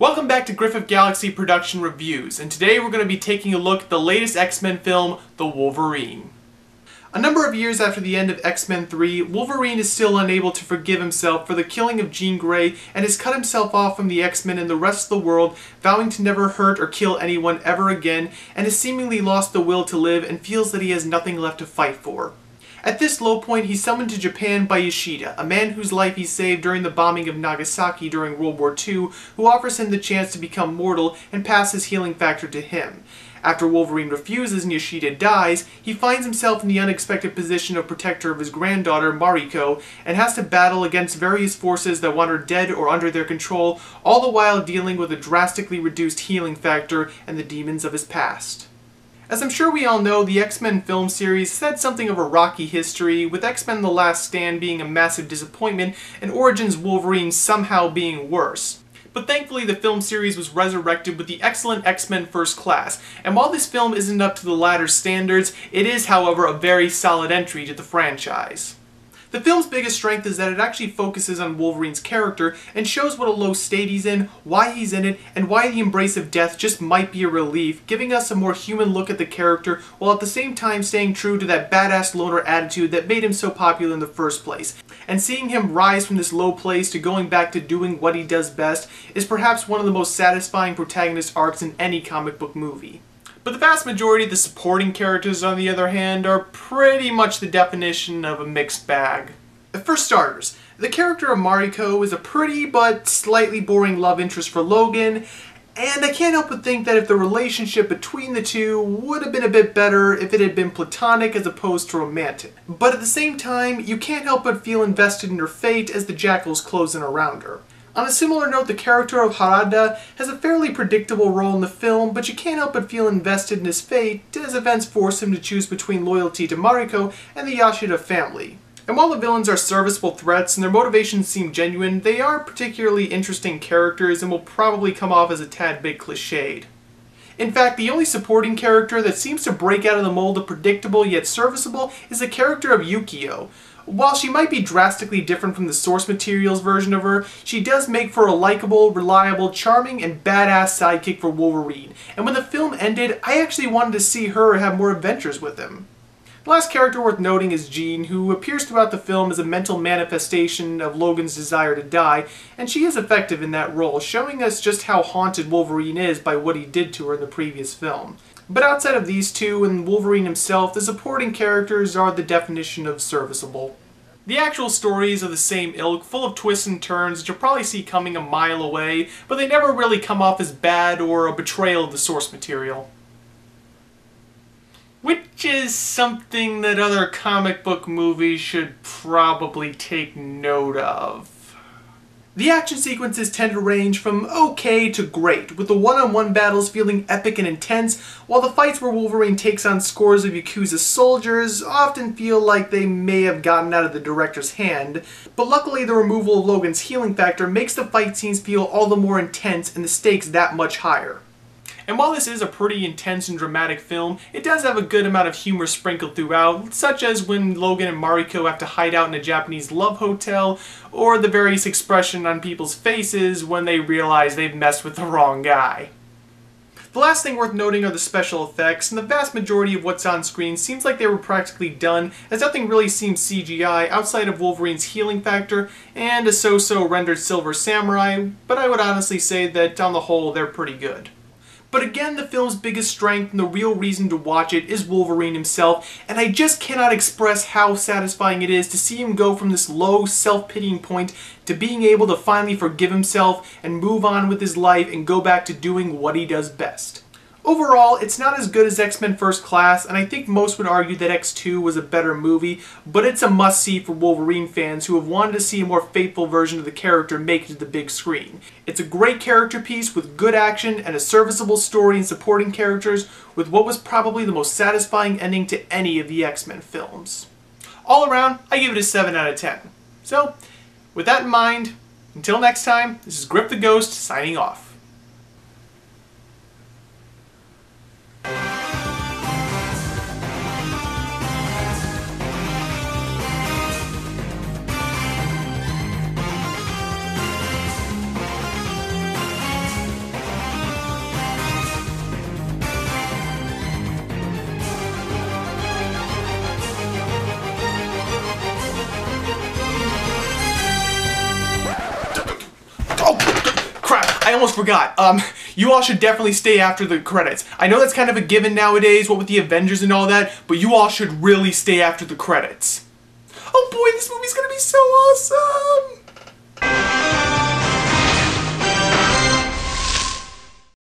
Welcome back to Griff of Galaxy Production Reviews, and today we're going to be taking a look at the latest X-Men film, The Wolverine. A number of years after the end of X-Men 3, Wolverine is still unable to forgive himself for the killing of Jean Grey and has cut himself off from the X-Men and the rest of the world, vowing to never hurt or kill anyone ever again, and has seemingly lost the will to live and feels that he has nothing left to fight for. At this low point, he's summoned to Japan by Yoshida, a man whose life he saved during the bombing of Nagasaki during World War II, who offers him the chance to become mortal and pass his healing factor to him. After Wolverine refuses and Yoshida dies, he finds himself in the unexpected position of protector of his granddaughter, Mariko, and has to battle against various forces that want her dead or under their control, all the while dealing with a drastically reduced healing factor and the demons of his past. As I'm sure we all know, the X-Men film series has had something of a rocky history, with X-Men The Last Stand being a massive disappointment and Origins Wolverine somehow being worse. But thankfully the film series was resurrected with the excellent X-Men First Class, and while this film isn't up to the latter's standards, it is however a very solid entry to the franchise. The film's biggest strength is that it actually focuses on Wolverine's character and shows what a low state he's in, why he's in it, and why the embrace of death just might be a relief, giving us a more human look at the character while at the same time staying true to that badass loner attitude that made him so popular in the first place. And seeing him rise from this low place to going back to doing what he does best is perhaps one of the most satisfying protagonist arcs in any comic book movie. But the vast majority of the supporting characters, on the other hand, are pretty much the definition of a mixed bag. For starters, the character of Mariko is a pretty but slightly boring love interest for Logan, and I can't help but think that if the relationship between the two would have been a bit better if it had been platonic as opposed to romantic. But at the same time, you can't help but feel invested in her fate as the Jackals close in around her. On a similar note, the character of Harada has a fairly predictable role in the film, but you can't help but feel invested in his fate as events force him to choose between loyalty to Mariko and the Yoshida family. And while the villains are serviceable threats and their motivations seem genuine, they are particularly interesting characters and will probably come off as a tad bit cliched. In fact, the only supporting character that seems to break out of the mold of predictable yet serviceable is the character of Yukio. While she might be drastically different from the source material's version of her, she does make for a likable, reliable, charming, and badass sidekick for Wolverine. And when the film ended, I actually wanted to see her have more adventures with him. The last character worth noting is Jean, who appears throughout the film as a mental manifestation of Logan's desire to die, and she is effective in that role, showing us just how haunted Wolverine is by what he did to her in the previous film. But outside of these two and Wolverine himself, the supporting characters are the definition of serviceable. The actual stories are the same ilk, full of twists and turns that you'll probably see coming a mile away, but they never really come off as bad or a betrayal of the source material. Which is something that other comic book movies should probably take note of. The action sequences tend to range from okay to great, with the one-on-one battles feeling epic and intense, while the fights where Wolverine takes on scores of Yakuza soldiers often feel like they may have gotten out of the director's hand, but luckily the removal of Logan's healing factor makes the fight scenes feel all the more intense and the stakes that much higher. And while this is a pretty intense and dramatic film, it does have a good amount of humor sprinkled throughout, such as when Logan and Mariko have to hide out in a Japanese love hotel, or the various expression on people's faces when they realize they've messed with the wrong guy. The last thing worth noting are the special effects, and the vast majority of what's on screen seems like they were practically done, as nothing really seems CGI outside of Wolverine's healing factor and a so-so rendered Silver Samurai, but I would honestly say that on the whole they're pretty good. But again, the film's biggest strength and the real reason to watch it is Wolverine himself, and I just cannot express how satisfying it is to see him go from this low, self-pitying point to being able to finally forgive himself and move on with his life and go back to doing what he does best. Overall, it's not as good as X-Men First Class, and I think most would argue that X2 was a better movie, but it's a must-see for Wolverine fans who have wanted to see a more faithful version of the character make it to the big screen. It's a great character piece with good action and a serviceable story and supporting characters with what was probably the most satisfying ending to any of the X-Men films. All around, I give it a 7 out of 10. So, with that in mind, until next time, this is Griff the Ghost signing off. I almost forgot. You all should definitely stay after the credits. I know that's kind of a given nowadays, what with the Avengers and all that, but you all should really stay after the credits. Oh boy, this movie's gonna be so awesome!